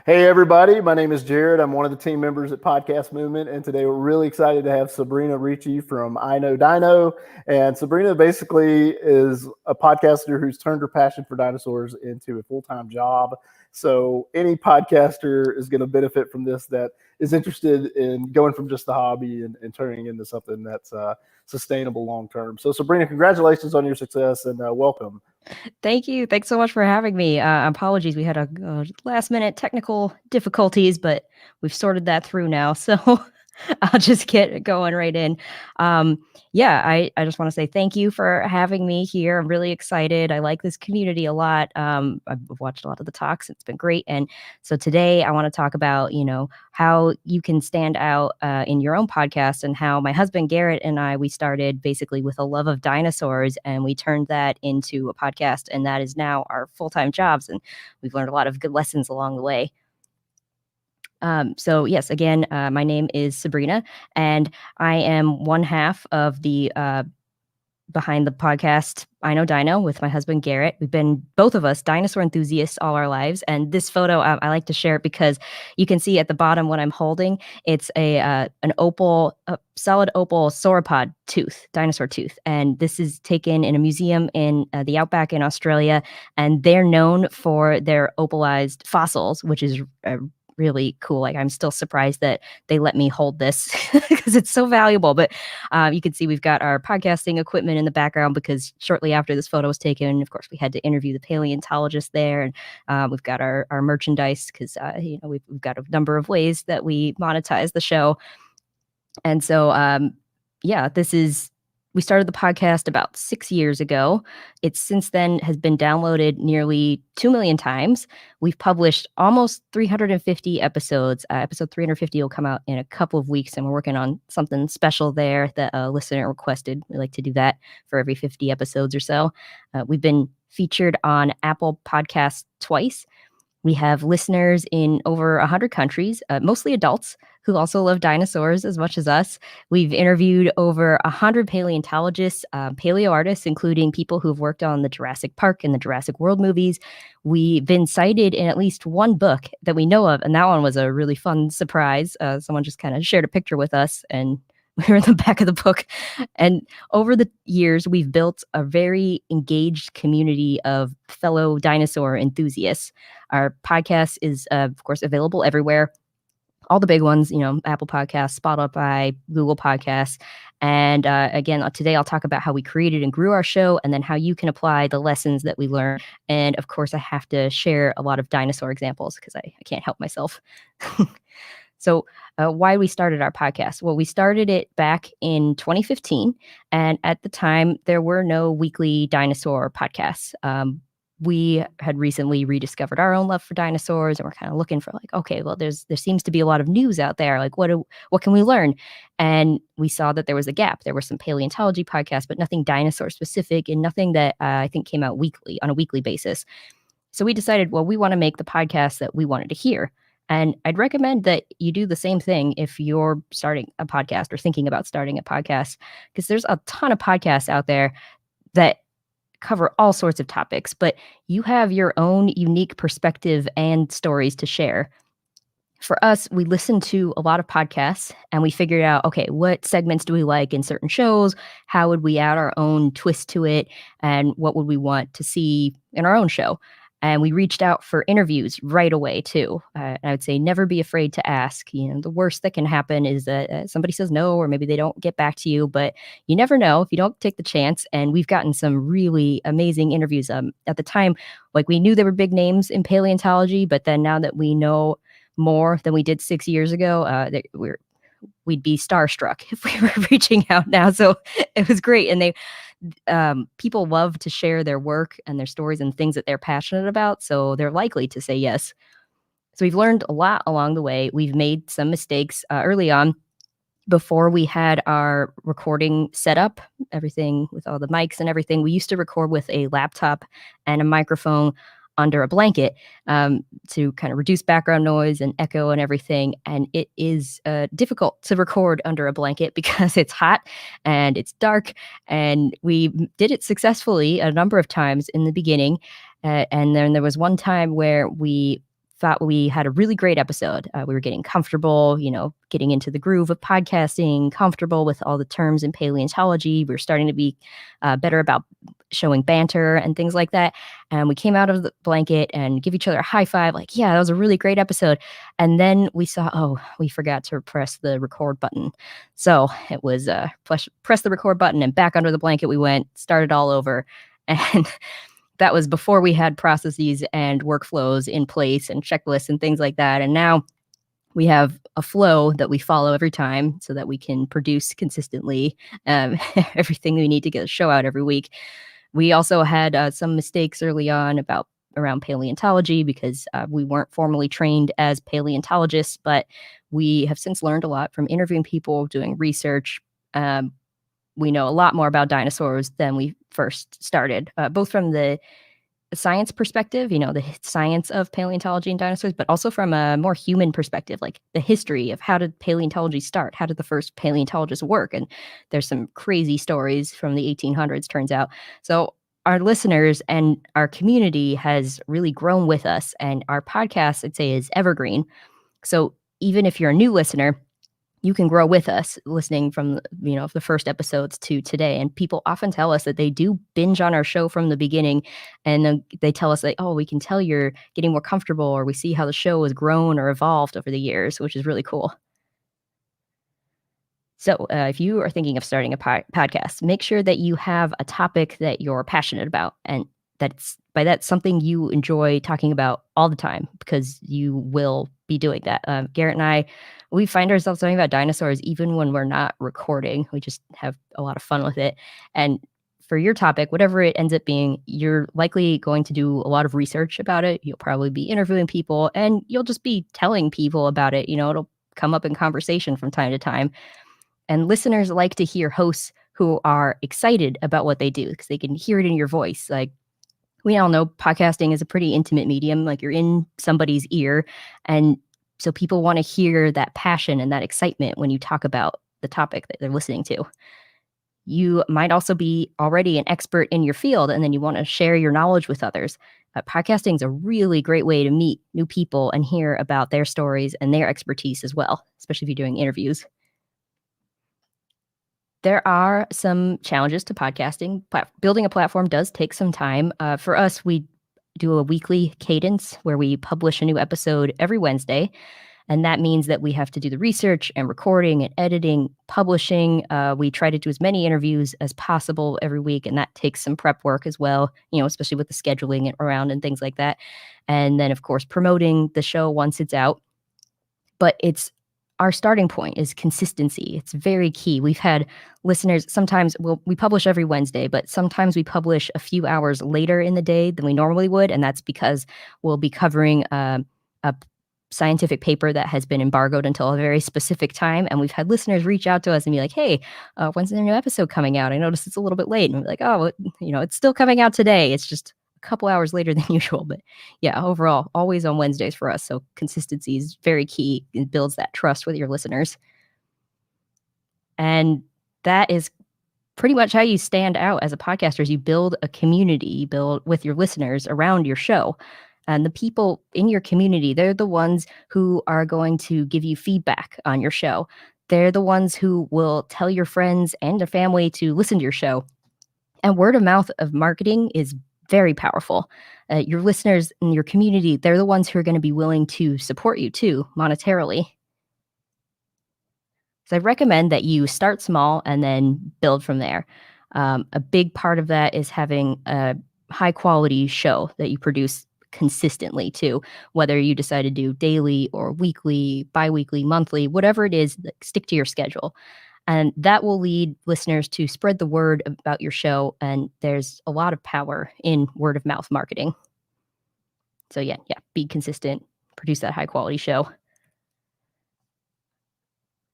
Hey, everybody. My name is Jared. I'm one of the team members at Podcast Movement. And today we're really excited to have Sabrina Ricci from I Know Dino. And Sabrina basically is a podcaster who's turned her passion for dinosaurs into a full time job. So any podcaster is going to benefit from this that is interested in going from just a hobby and turning into something that's sustainable long term. So, Sabrina, congratulations on your success and welcome. Thank you. Thanks so much for having me. Apologies, we had a last minute technical difficulties, but we've sorted that through now. So I'll just get going right in. Um, I just want to say thank you for having me here. I'm really excited. I like this community a lot. I've watched a lot of the talks. It's been great. And so today I want to talk about, how you can stand out in your own podcast and how my husband Garrett and we started basically with a love of dinosaurs and we turned that into a podcast. And that is now our full-time jobs. And we've learned a lot of good lessons along the way. So yes, again, my name is Sabrina, and I am one half of the behind the podcast I Know Dino with my husband Garrett. We've been both of us dinosaur enthusiasts all our lives, and this photo I like to share it because you can see at the bottom what I'm holding. It's an opal, a solid opal sauropod tooth, dinosaur tooth, and this is taken in a museum in the outback in Australia, and they're known for their opalized fossils, which is really cool. Like I'm still surprised that they let me hold this because it's so valuable. But you can see we've got our podcasting equipment in the background because shortly after this photo was taken, of course, we had to interview the paleontologist there, and we've got our merchandise because we've got a number of ways that we monetize the show. And so this is we started the podcast about 6 years ago. It since then has been downloaded nearly 2 million times. We've published almost 350 episodes. Episode 350 will come out in a couple of weeks, and we're working on something special there that a listener requested. We like to do that for every 50 episodes or so. We've been featured on Apple Podcasts twice. We have listeners in over 100 countries, mostly adults who also love dinosaurs as much as us. We've interviewed over 100 paleontologists, paleo artists, including people who've worked on the Jurassic Park and the Jurassic World movies. We've been cited in at least one book that we know of, and that one was a really fun surprise. Someone just kind of shared a picture with us, and we were in the back of the book. And over the years, we've built a very engaged community of fellow dinosaur enthusiasts. Our podcast is, of course, available everywhere. All the big ones, Apple Podcasts, Spotify, Google Podcasts. And again, today I'll talk about how we created and grew our show and then how you can apply the lessons that we learned. And of course, I have to share a lot of dinosaur examples because I can't help myself. So why we started our podcast? Well, we started it back in 2015. And at the time, there were no weekly dinosaur podcasts. We had recently rediscovered our own love for dinosaurs, and we're kind of looking for like, okay, well, there seems to be a lot of news out there. Like, what can we learn? And we saw that there was a gap. There were some paleontology podcasts, but nothing dinosaur specific, and nothing that I think came out weekly on a weekly basis. So we decided, well, we want to make the podcast that we wanted to hear. And I'd recommend that you do the same thing if you're starting a podcast or thinking about starting a podcast, because there's a ton of podcasts out there that cover all sorts of topics, but you have your own unique perspective and stories to share. For us, we listened to a lot of podcasts and we figured out, okay, what segments do we like in certain shows? How would we add our own twist to it? And what would we want to see in our own show? And we reached out for interviews right away, too. I would say never be afraid to ask. The worst that can happen is that somebody says no, or maybe they don't get back to you. But you never know if you don't take the chance. And we've gotten some really amazing interviews. At the time, like we knew there were big names in paleontology, but then now that we know more than we did 6 years ago, that we'd be starstruck if we were reaching out now. So it was great. And people love to share their work and their stories and things that they're passionate about. So they're likely to say yes. So we've learned a lot along the way. We've made some mistakes early on before we had our recording set up, everything with all the mics and everything. We used to record with a laptop and a microphone under a blanket to kind of reduce background noise and echo and everything. And it is difficult to record under a blanket because it's hot and it's dark. And we did it successfully a number of times in the beginning. And then there was one time where we thought we had a really great episode. We were getting comfortable, getting into the groove of podcasting, comfortable with all the terms in paleontology. We were starting to be better about showing banter and things like that. And we came out of the blanket and give each other a high five, like, yeah, that was a really great episode. And then we saw, we forgot to press the record button. So it was press the record button and back under the blanket we went, started all over. And that was before we had processes and workflows in place and checklists and things like that. And now we have a flow that we follow every time so that we can produce consistently everything we need to get a show out every week. We also had some mistakes early on around paleontology because we weren't formally trained as paleontologists, but we have since learned a lot from interviewing people, doing research. We know a lot more about dinosaurs than we first started, both from the science perspective, the science of paleontology and dinosaurs, but also from a more human perspective, like the history of how did paleontology start? How did the first paleontologists work? And there's some crazy stories from the 1800s, turns out. So our listeners and our community has really grown with us, and our podcast, I'd say, is evergreen. So even if you're a new listener, you can grow with us listening from, the first episodes to today. And people often tell us that they do binge on our show from the beginning. And then they tell us, like, we can tell you're getting more comfortable, or we see how the show has grown or evolved over the years, which is really cool. So if you are thinking of starting a podcast, make sure that you have a topic that you're passionate about, and that's something you enjoy talking about all the time, because you will be doing that. Garrett and I, we find ourselves talking about dinosaurs even when we're not recording. We just have a lot of fun with it. And for your topic, whatever it ends up being, you're likely going to do a lot of research about it. You'll probably be interviewing people, and you'll just be telling people about it. It'll come up in conversation from time to time. And listeners like to hear hosts who are excited about what they do, because they can hear it in your voice. Like, we all know podcasting is a pretty intimate medium. Like, you're in somebody's ear. And so people want to hear that passion and that excitement when you talk about the topic that they're listening to. You might also be already an expert in your field, and then you want to share your knowledge with others. Podcasting is a really great way to meet new people and hear about their stories and their expertise as well, especially if you're doing interviews. There are some challenges to podcasting. Building a platform does take some time. For us, we do a weekly cadence where we publish a new episode every Wednesday. And that means that we have to do the research and recording and editing, publishing. We try to do as many interviews as possible every week, and that takes some prep work as well, especially with the scheduling it around and things like that. And then, of course, promoting the show once it's out. But our starting point is consistency. It's very key. We've had listeners, sometimes we publish every Wednesday, but sometimes we publish a few hours later in the day than we normally would. And that's because we'll be covering a scientific paper that has been embargoed until a very specific time. And we've had listeners reach out to us and be like, hey, when's the new episode coming out? I noticed it's a little bit late. And we're like, it's still coming out today. It's just a couple hours later than usual. But yeah, overall, always on Wednesdays for us. So consistency is very key. It builds that trust with your listeners. And that is pretty much how you stand out as a podcaster. Is you build a community, you build with your listeners around your show. And the people in your community, they're the ones who are going to give you feedback on your show. They're the ones who will tell your friends and their family to listen to your show. And word of mouth of marketing is very powerful. Your listeners in your community, they're the ones who are going to be willing to support you too, monetarily. So I recommend that you start small and then build from there. A big part of that is having a high quality show that you produce consistently too, whether you decide to do daily or weekly, bi-weekly, monthly, whatever it is, stick to your schedule. And that will lead listeners to spread the word about your show. And there's a lot of power in word of mouth marketing. So yeah, be consistent, produce that high quality show.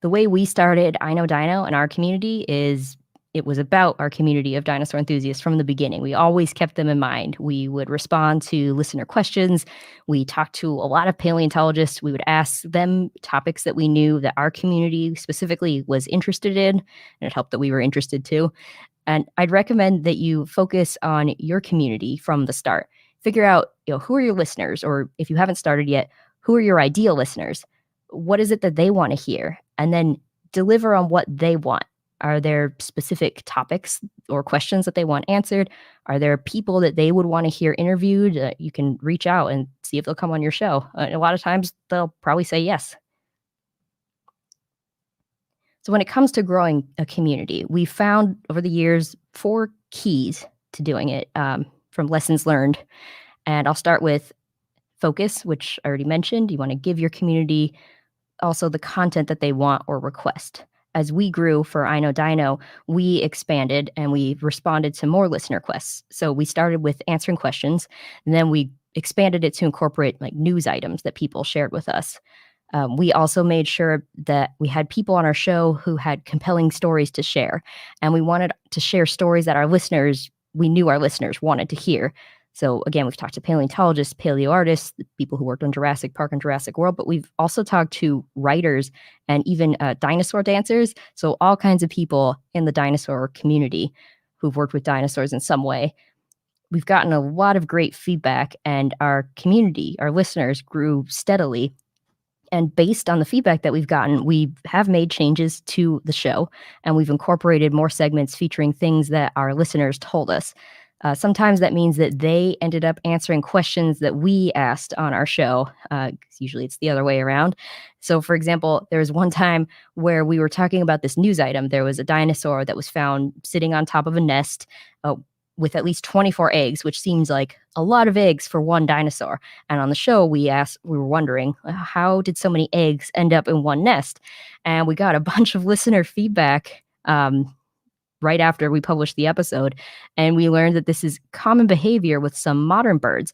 The way we started I Know Dino in our community is it was about our community of dinosaur enthusiasts from the beginning. We always kept them in mind. We would respond to listener questions. We talked to a lot of paleontologists. We would ask them topics that we knew that our community specifically was interested in, and it helped that we were interested too. And I'd recommend that you focus on your community from the start. figure out, who are your listeners, or if you haven't started yet, who are your ideal listeners? What is it that they want to hear? And then deliver on what they want. Are there specific topics or questions that they want answered? Are there people that they would want to hear interviewed? You can reach out and see if they'll come on your show. A lot of times they'll probably say yes. So when it comes to growing a community, we found over the years 4 keys to doing it, from lessons learned. And I'll start with focus, which I already mentioned. You want to give your community also the content that they want or request. As we grew for I Know Dino, we expanded and we responded to more listener requests. So we started with answering questions, and then we expanded it to incorporate like news items that people shared with us. We also made sure that we had people on our show who had compelling stories to share, and we wanted to share stories that we knew our listeners wanted to hear. So again, we've talked to paleontologists, paleo artists, people who worked on Jurassic Park and Jurassic World, but we've also talked to writers and even dinosaur dancers. So all kinds of people in the dinosaur community who've worked with dinosaurs in some way. We've gotten a lot of great feedback, and our community, our listeners, grew steadily. And based on the feedback that we've gotten, we have made changes to the show, and we've incorporated more segments featuring things that our listeners told us. Sometimes that means that they ended up answering questions that we asked on our show. 'Cause usually it's the other way around. So, for example, there was one time where we were talking about this news item. There was a dinosaur that was found sitting on top of a nest with at least 24 eggs, which seems like a lot of eggs for one dinosaur. And on the show, we were wondering, how did so many eggs end up in one nest? And we got a bunch of listener feedback right after we published the episode. And we learned that this is common behavior with some modern birds.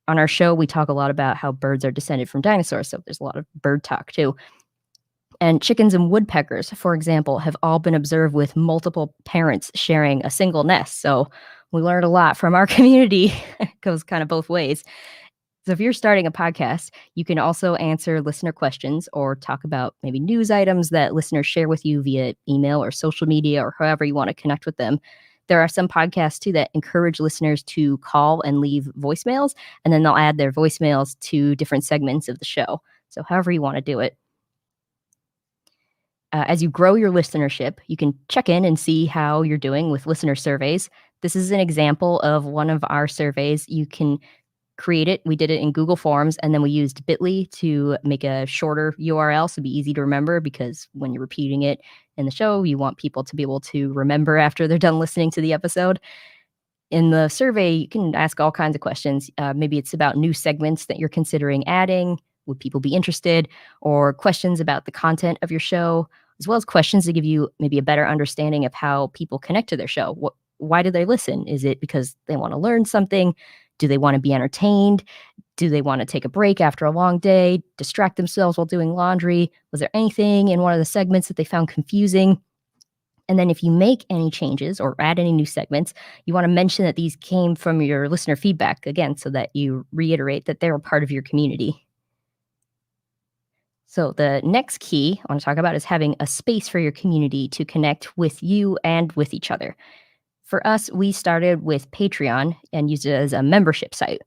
On our show, we talk a lot about how birds are descended from dinosaurs. So there's a lot of bird talk too. And chickens and woodpeckers, for example, have all been observed with multiple parents sharing a single nest. So we learned a lot from our community. It goes kind of both ways. So if you're starting a podcast, you can also answer listener questions or talk about maybe news items that listeners share with you via email or social media or however you want to connect with them. There are some podcasts too that encourage listeners to call and leave voicemails, and then they'll add their voicemails to different segments of the show. So however you want to do it. As you grow your listenership, you can check in and see how you're doing with listener surveys. This is an example of one of our surveys. You can create it. We did it in Google Forms, and then we used Bitly to make a shorter URL so it'd be easy to remember, because when you're repeating it in the show, you want people to be able to remember after they're done listening to the episode. In the survey, you can ask all kinds of questions. Maybe it's about new segments that you're considering adding. Would people be interested? Or questions about the content of your show, as well as questions to give you maybe a better understanding of how people connect to their show. Why do they listen? Is it because they want to learn something? Do they want to be entertained? Do they want to take a break after a long day, distract themselves while doing laundry? Was there anything in one of the segments that they found confusing? And then if you make any changes or add any new segments, you want to mention that these came from your listener feedback, again, so that you reiterate that they're a part of your community. So the next key I want to talk about is having a space for your community to connect with you and with each other. For us, we started with Patreon and used it as a membership site.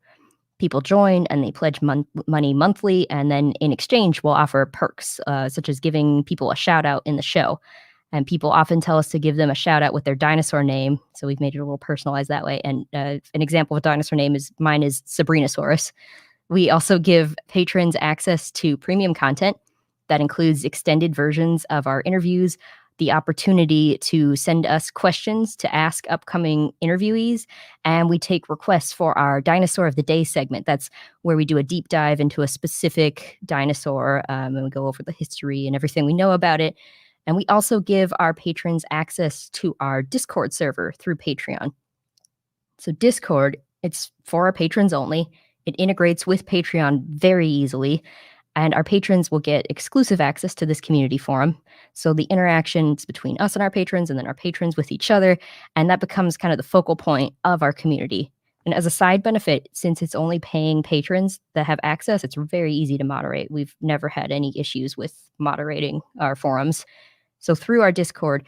People join and they pledge money monthly, and then in exchange, we'll offer perks, such as giving people a shout out in the show. And people often tell us to give them a shout out with their dinosaur name, so we've made it a little personalized that way. And an example of a dinosaur name is Sabrinasaurus. We also give patrons access to premium content that includes extended versions of our interviews, the opportunity to send us questions to ask upcoming interviewees, and we take requests for our Dinosaur of the Day segment. That's where we do a deep dive into a specific dinosaur, and we go over the history and everything we know about it. And we also give our patrons access to our Discord server through Patreon. So Discord, it's for our patrons only. It integrates with Patreon very easily, and our patrons will get exclusive access to this community forum. So the interactions between us and our patrons, and then our patrons with each other, and that becomes kind of the focal point of our community. And as a side benefit, since it's only paying patrons that have access, it's very easy to moderate. We've never had any issues with moderating our forums. So through our Discord,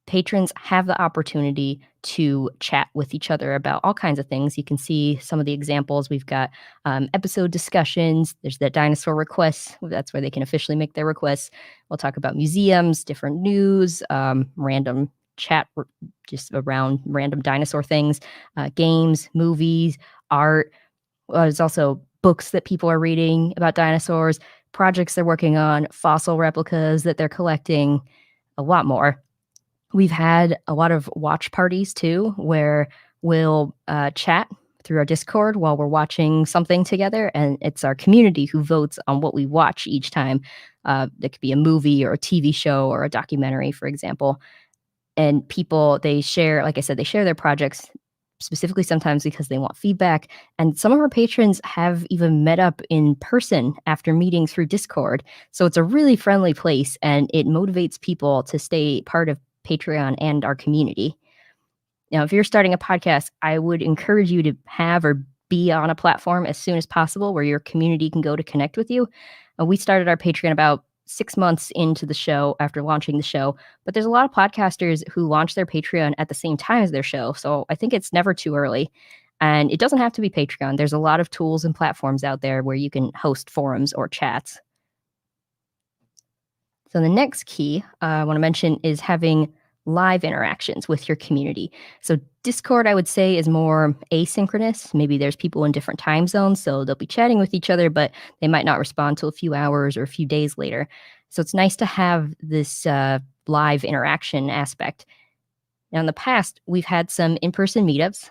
patrons have the opportunity to chat with each other about all kinds of things. You can see some of the examples. We've got episode discussions. There's the dinosaur requests. That's where they can officially make their requests. We'll talk about museums, different news, random chat just around random dinosaur things, games, movies, art. There's also books that people are reading about dinosaurs, projects they're working on, fossil replicas that they're collecting, a lot more. We've had a lot of watch parties too, where we'll chat through our Discord while we're watching something together, and it's our community who votes on what we watch each time. It could be a movie or a TV show or a documentary, for example. And people, they share, like I said, they share their projects specifically sometimes because they want feedback. And some of our patrons have even met up in person after meeting through Discord. So it's a really friendly place, and it motivates people to stay part of Patreon and our community. Now, if you're starting a podcast, I would encourage you to have or be on a platform as soon as possible where your community can go to connect with you. We started our Patreon about 6 months into the show after launching the show, but there's a lot of podcasters who launch their Patreon at the same time as their show. So I think it's never too early. And it doesn't have to be Patreon. There's a lot of tools and platforms out there where you can host forums or chats. So the next key I want to mention is having live interactions with your community. So Discord, I would say, is more asynchronous. Maybe there's people in different time zones, so they'll be chatting with each other, but they might not respond till a few hours or a few days later. So it's nice to have this live interaction aspect. Now, in the past, we've had some in-person meetups.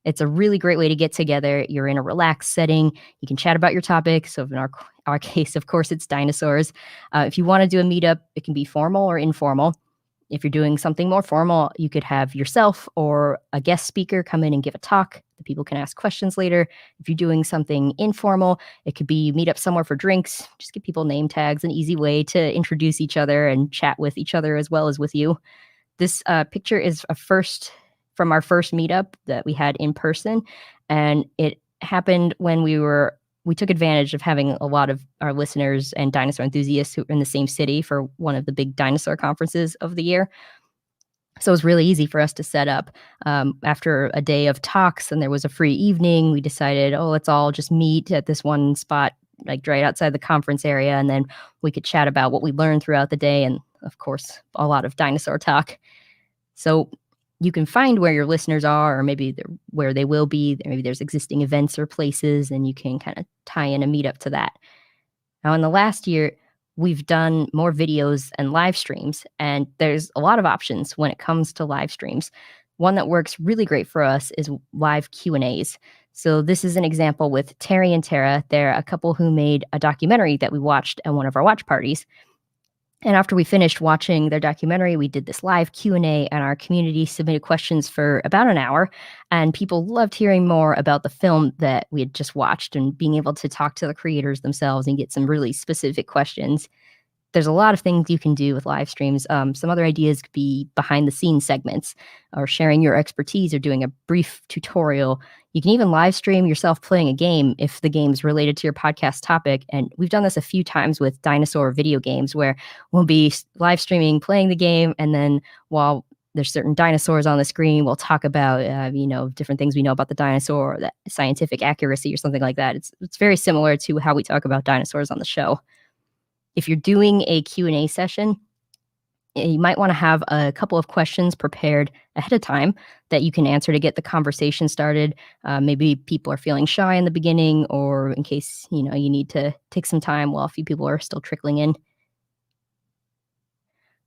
It's a really great way to get together. You're in a relaxed setting. You can chat about your topic. So in our case, of course, it's dinosaurs. If you want to do a meetup, it can be formal or informal. If you're doing something more formal, you could have yourself or a guest speaker come in and give a talk. The people can ask questions later. If you're doing something informal, it could be meet up somewhere for drinks. Just give people name tags, an easy way to introduce each other and chat with each other as well as with you. This picture is from our first meetup that we had in person, and it happened when we took advantage of having a lot of our listeners and dinosaur enthusiasts who were in the same city for one of the big dinosaur conferences of the year. So it was really easy for us to set up. After a day of talks and there was a free evening, we decided, let's all just meet at this one spot, like right outside the conference area. And then we could chat about what we learned throughout the day. And of course, a lot of dinosaur talk. So you can find where your listeners are, or maybe where they will be. Maybe there's existing events or places, and you can kind of tie in a meetup to that. Now, in the last year, we've done more videos and live streams, and there's a lot of options when it comes to live streams. One that works really great for us is live Q&As. So this is an example with Terry and Tara. They're a couple who made a documentary that we watched at one of our watch parties. And after we finished watching their documentary, we did this live Q&A, and our community submitted questions for about an hour. And people loved hearing more about the film that we had just watched and being able to talk to the creators themselves and get some really specific questions. There's a lot of things you can do with live streams. Some other ideas could be behind the scenes segments or sharing your expertise or doing a brief tutorial. You can even live stream yourself playing a game if the game's related to your podcast topic. And we've done this a few times with dinosaur video games where we'll be live streaming, playing the game, and then while there's certain dinosaurs on the screen, we'll talk about, different things we know about the dinosaur or the scientific accuracy or something like that. It's very similar to how we talk about dinosaurs on the show. If you're doing a Q&A session, you might want to have a couple of questions prepared ahead of time that you can answer to get the conversation started. Maybe people are feeling shy in the beginning, or in case you need to take some time while a few people are still trickling in.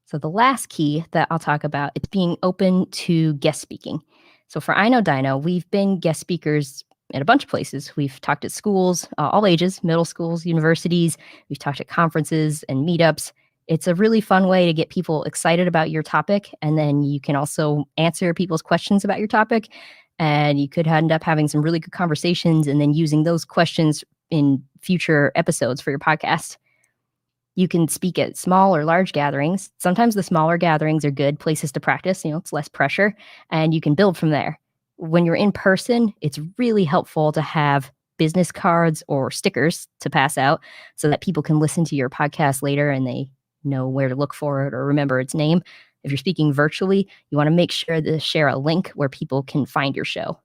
So the last key that I'll talk about is being open to guest speaking. So for I Know Dino, we've been guest speakers at a bunch of places. We've talked at schools, all ages, middle schools, universities. We've talked at conferences and meetups. It's a really fun way to get people excited about your topic. And then you can also answer people's questions about your topic. And you could end up having some really good conversations and then using those questions in future episodes for your podcast. You can speak at small or large gatherings. Sometimes the smaller gatherings are good places to practice. It's less pressure, and you can build from there. When you're in person, it's really helpful to have business cards or stickers to pass out so that people can listen to your podcast later and they know where to look for it or remember its name. If you're speaking virtually, you want to make sure to share a link where people can find your show.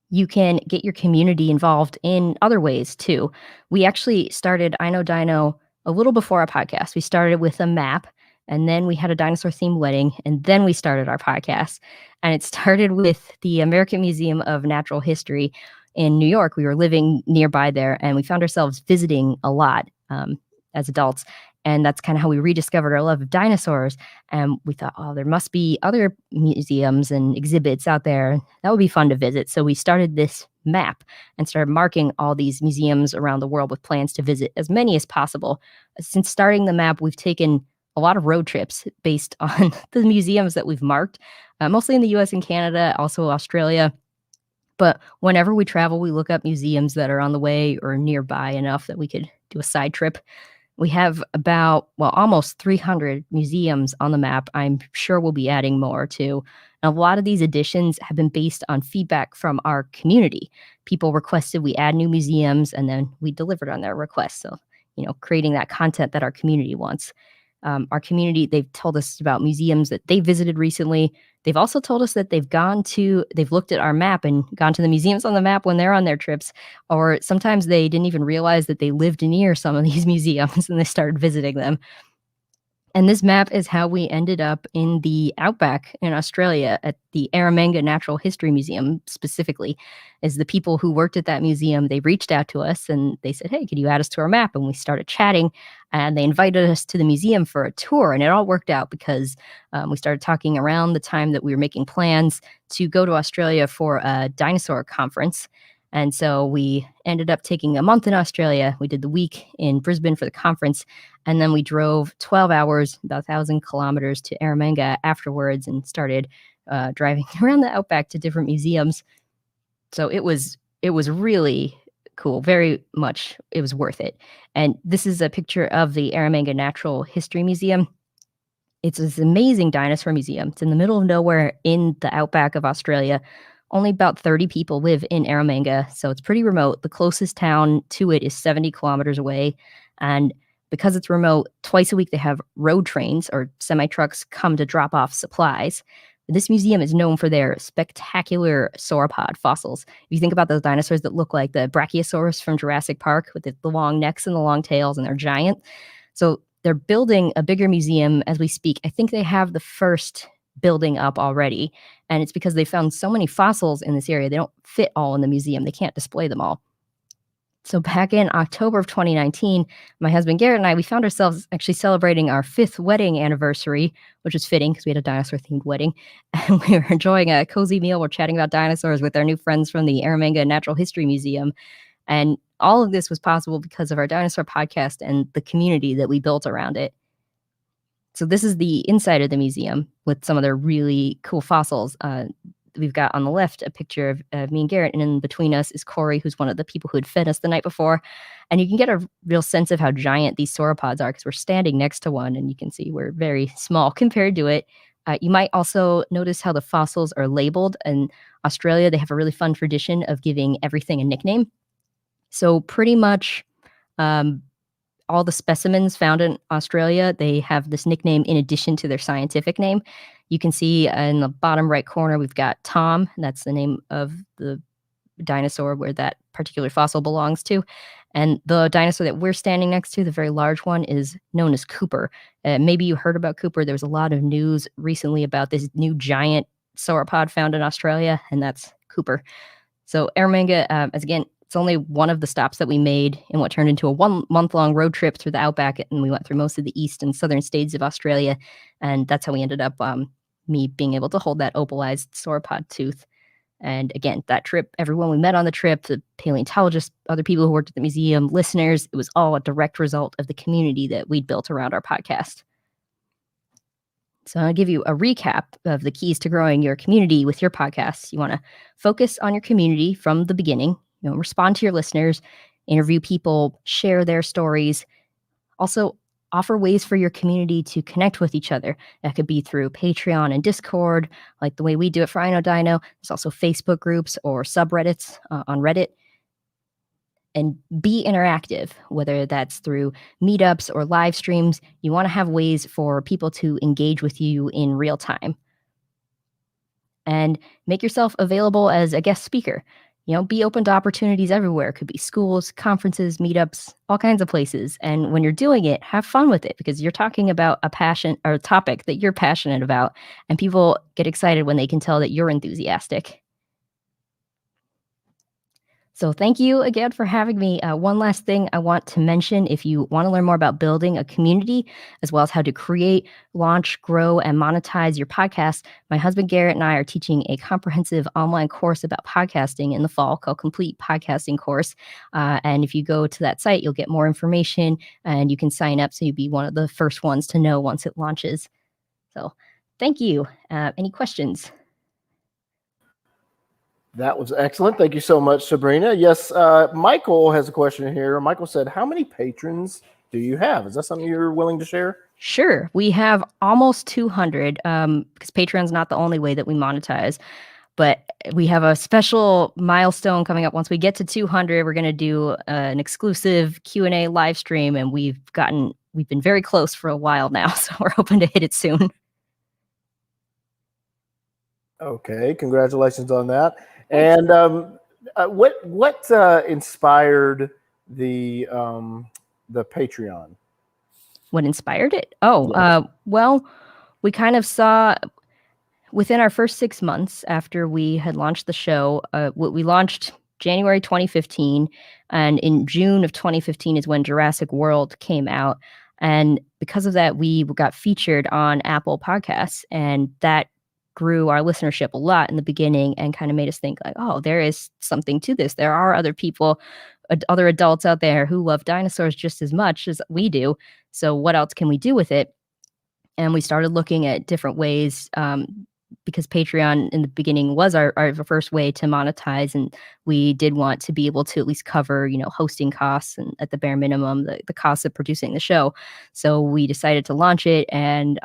You can get your community involved in other ways too. We actually started I Know Dino a little before our podcast. We started with a map, and then we had a dinosaur themed wedding, and then we started our podcast. And it started with the American Museum of Natural History in New York. We were living nearby there, and we found ourselves visiting a lot as adults. And that's kind of how we rediscovered our love of dinosaurs. And we thought, oh, there must be other museums and exhibits out there. That would be fun to visit. So we started this map and started marking all these museums around the world with plans to visit as many as possible. Since starting the map, we've taken a lot of road trips based on the museums that we've marked, mostly in the US and Canada, also Australia. But whenever we travel, we look up museums that are on the way or nearby enough that we could do a side trip. We have almost 300 museums on the map. I'm sure we'll be adding more too. And a lot of these additions have been based on feedback from our community. People requested we add new museums, and then we delivered on their requests. So, creating that content that our community wants. Our community, they've told us about museums that they visited recently. They've also told us that they've looked at our map and gone to the museums on the map when they're on their trips, or sometimes they didn't even realize that they lived near some of these museums and they started visiting them. And this map is how we ended up in the outback in Australia at the Eromanga Natural History Museum specifically. Is the people who worked at that museum, they reached out to us and they said, hey, could you add us to our map? And we started chatting, and they invited us to the museum for a tour. And it all worked out because we started talking around the time that we were making plans to go to Australia for a dinosaur conference. And so we ended up taking a month in Australia. We did the week in Brisbane for the conference, and then we drove 12 hours, about 1,000 kilometers to Eromanga afterwards and started driving around the outback to different museums. So it was really cool. Very much, it was worth it. And this is a picture of the Eromanga Natural History Museum. It's this amazing dinosaur museum. It's in the middle of nowhere in the outback of Australia. Only about 30 people live in Eromanga, so it's pretty remote. The closest town to it is 70 kilometers away. And because it's remote, twice a week they have road trains or semi-trucks come to drop off supplies. This museum is known for their spectacular sauropod fossils. If you think about those dinosaurs that look like the Brachiosaurus from Jurassic Park with the long necks and the long tails, and they're giant. So they're building a bigger museum as we speak. I think they have the first building up already, and it's because they found so many fossils in this area. They don't fit all in the museum. They can't display them all. So back in October of 2019, my husband Garrett and I, we found ourselves actually celebrating our 5th wedding anniversary, which was fitting because we had a dinosaur-themed wedding. And we were enjoying a cozy meal. We're chatting about dinosaurs with our new friends from the Eromanga Natural History Museum. And all of this was possible because of our dinosaur podcast and the community that we built around it. So this is the inside of the museum with some of their really cool fossils. We've got on the left a picture of me and Garrett, and in between us is Corey, who's one of the people who had fed us the night before. And you can get a real sense of how giant these sauropods are because we're standing next to one, and you can see we're very small compared to it. You might also notice how the fossils are labeled. In Australia, they have a really fun tradition of giving everything a nickname. So pretty much all the specimens found in Australia, they have this nickname in addition to their scientific name. You can see in the bottom right corner, we've got Tom. That's the name of the dinosaur where that particular fossil belongs to. And the dinosaur that we're standing next to, the very large one, is known as Cooper. Maybe you heard about Cooper. There was a lot of news recently about this new giant sauropod found in Australia, and that's Cooper. So Eromanga, as again, it's only one of the stops that we made in what turned into a 1-month-long road trip through the outback, and we went through most of the east and southern states of Australia, and that's how we ended up me being able to hold that opalized sauropod tooth. And again, that trip, everyone we met on the trip, the paleontologists, other people who worked at the museum, listeners, it was all a direct result of the community that we'd built around our podcast. So I'll give you a recap of the keys to growing your community with your podcasts. You want to focus on your community from the beginning. Respond to your listeners, interview people, share their stories. Also, offer ways for your community to connect with each other. That could be through Patreon and Discord, like the way we do it for I Know Dino. There's also Facebook groups or subreddits on Reddit. and be interactive, whether that's through meetups or live streams. You want to have ways for people to engage with you in real time. And make yourself available as a guest speaker. Be open to opportunities everywhere. It could be schools, conferences, meetups, all kinds of places. And when you're doing it, have fun with it, because you're talking about a passion or a topic that you're passionate about, and people get excited when they can tell that you're enthusiastic. So thank you again for having me. One last thing I want to mention: if you want to learn more about building a community, as well as how to create, launch, grow, and monetize your podcast, my husband Garrett and I are teaching a comprehensive online course about podcasting in the fall called Complete Podcasting Course. And if you go to that site, you'll get more information and you can sign up so you'll be one of the first ones to know once it launches. So thank you. Any questions? That was excellent. Thank you so much, Sabrina. Yes, Michael has a question here. Michael said, how many patrons do you have? Is that something you're willing to share? Sure. We have almost 200, because Patreon's not the only way that we monetize. But we have a special milestone coming up. Once we get to 200, we're going to do an exclusive Q&A live stream, and we've been very close for a while now, so we're hoping to hit it soon. Okay, congratulations on that. And what inspired the Patreon? What inspired it? Well, we kind of saw within our first 6 months after we had launched the show. We launched January 2015, and in June of 2015 is when Jurassic World came out. And because of that, we got featured on Apple Podcasts, and that grew our listenership a lot in the beginning and kind of made us think like, oh, there is something to this. There are other people, other adults out there who love dinosaurs just as much as we do. So what else can we do with it? And we started looking at different ways, because Patreon in the beginning was our first way to monetize. And we did want to be able to at least cover, hosting costs and at the bare minimum, the costs of producing the show. So we decided to launch it, and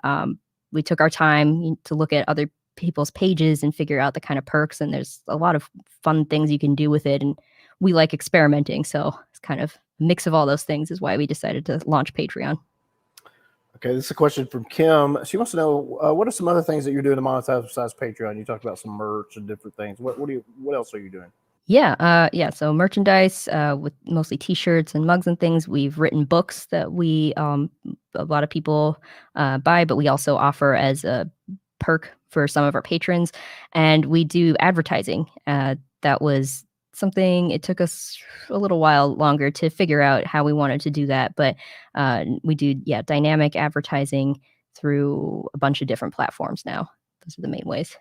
we took our time to look at other people's pages and figure out the kind of perks. And there's a lot of fun things you can do with it. And we like experimenting. So it's kind of a mix of all those things is why we decided to launch Patreon. Okay, this is a question from Kim. She wants to know, what are some other things that you're doing to monetize besides Patreon? You talked about some merch and different things. What else are you doing? Yeah. So merchandise, with mostly T-shirts and mugs and things. We've written books that we a lot of people buy, but we also offer as a perk for some of our patrons. And we do advertising. That was something, it took us a little while longer to figure out how we wanted to do that, but we do dynamic advertising through a bunch of different platforms now. Those are the main ways.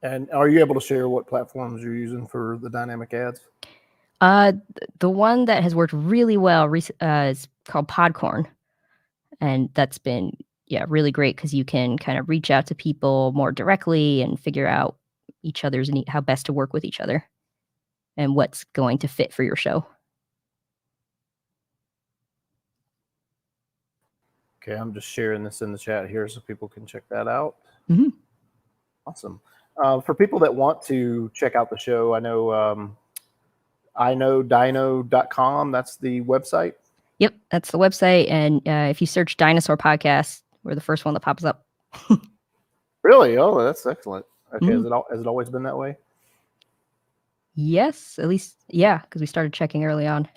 And are you able to share what platforms you're using for the dynamic ads? The one that has worked really well is called Podcorn, and that's been really great because you can kind of reach out to people more directly and figure out each other's need, how best to work with each other, and what's going to fit for your show. Okay, I'm just sharing this in the chat here so people can check that out. Mm-hmm. Awesome. For people that want to check out the show, I know iknowdino.com. That's the website. Yep, that's the website. And if you search Dinosaur Podcast, we're the first one that pops up. Really? Oh, that's excellent. Okay, Mm-hmm. Has it always been that way? Yes, at least, because we started checking early on.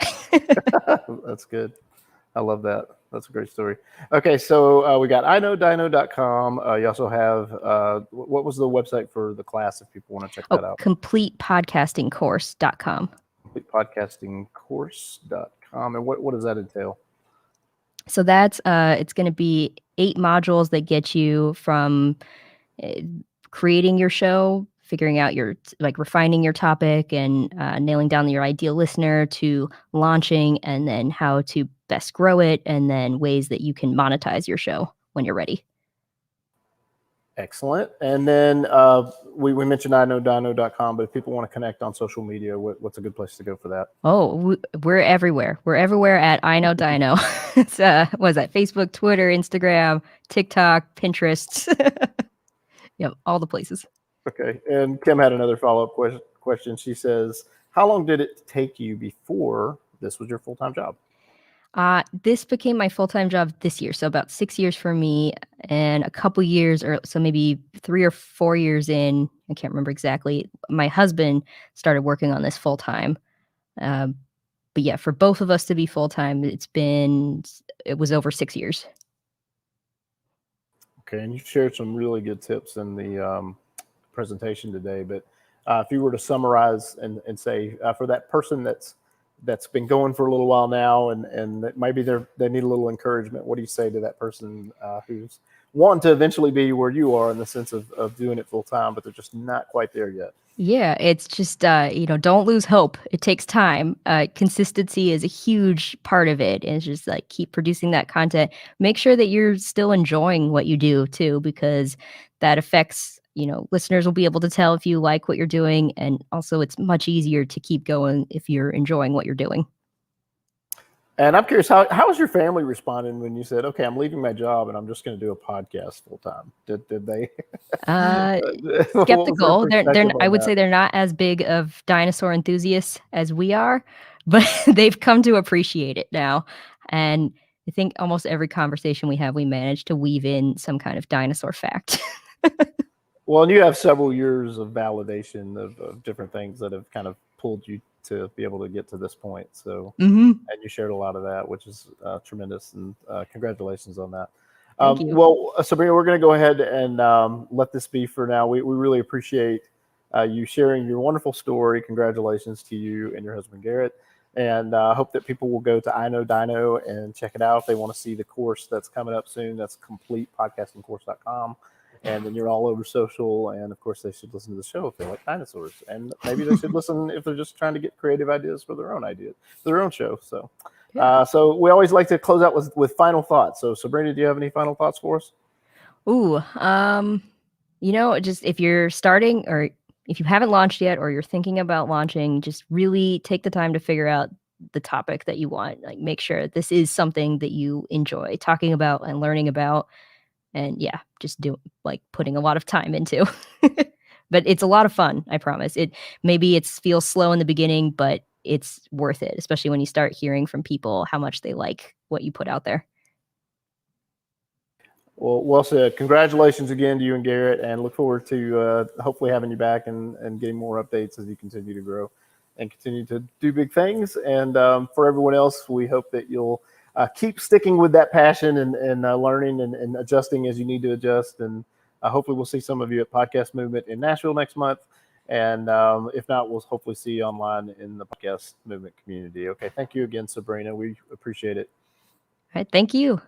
That's good. I love that. That's a great story. Okay, so we got iknowdino.com. You also have, what was the website for the class if people want to check that out? CompletePodcastingCourse.com. CompletePodcastingCourse.com. And what does that entail? So that's, it's going to be 8 modules that get you from creating your show, figuring out refining your topic and nailing down your ideal listener, to launching, and then how to best grow it, and then ways that you can monetize your show when you're ready. Excellent. And then we mentioned iknowdino.com, but if people want to connect on social media, what's a good place to go for that? Oh, we're everywhere. We're everywhere at I Know Dino. It's what is that? Facebook, Twitter, Instagram, TikTok, Pinterest. Yep, all the places. Okay. And Kim had another follow-up question. She says, how long did it take you before this was your full-time job? This became my full-time job this year, so about 6 years for me, and a couple years, or so maybe 3 or 4 years in, I can't remember exactly. My husband started working on this full time. Um, but yeah, for both of us to be full time, it was over 6 years. Okay, and you shared some really good tips in the presentation today. But if you were to summarize and say for that person that's been going for a little while now, and that maybe they need a little encouragement, what do you say to that person who's wanting to eventually be where you are in the sense of doing it full time, but they're just not quite there yet? Yeah, it's just don't lose hope. It takes time. Consistency is a huge part of it. It's just like keep producing that content. Make sure that you're still enjoying what you do too, because that affects, listeners will be able to tell if you like what you're doing, and also it's much easier to keep going if you're enjoying what you're doing. And I'm curious, how was your family responding when you said, "Okay, I'm leaving my job and I'm just going to do a podcast full time"? Did they? Uh, What was their Skeptical. perspective I on would that? say they're not as big of dinosaur enthusiasts as we are, but they've come to appreciate it now. And I think almost every conversation we have, we manage to weave in some kind of dinosaur fact. Well, and you have several years of validation of different things that have kind of pulled you to be able to get to this point. So, Hmm. and you shared a lot of that, which is tremendous, and congratulations on that. Thank you. Well, Sabrina, we're going to go ahead and let this be for now. We really appreciate you sharing your wonderful story. Congratulations to you and your husband, Garrett. And I hope that people will go to I Know Dino and check it out if they want to see the course that's coming up soon. That's completepodcastingcourse.com. And then you're all over social. And of course, they should listen to the show if they like dinosaurs. And maybe they should listen if they're just trying to get creative ideas for their own ideas, for their own show. So, Yeah. so we always like to close out with final thoughts. So, Sabrina, do you have any final thoughts for us? Ooh, just if you're starting, or if you haven't launched yet or you're thinking about launching, just really take the time to figure out the topic that you want. Like make sure this is something that you enjoy talking about and learning about. And yeah, just do like putting a lot of time into. But it's a lot of fun, I promise. Maybe it feels slow in the beginning, but it's worth it, especially when you start hearing from people how much they like what you put out there. Well said. Congratulations again to you and Garrett, and look forward to hopefully having you back and getting more updates as you continue to grow and continue to do big things. And for everyone else, we hope that you'll keep sticking with that passion and learning and adjusting as you need to adjust. And hopefully, we'll see some of you at Podcast Movement in Nashville next month. And if not, we'll hopefully see you online in the Podcast Movement community. Okay. Thank you again, Sabrina. We appreciate it. All right. Thank you.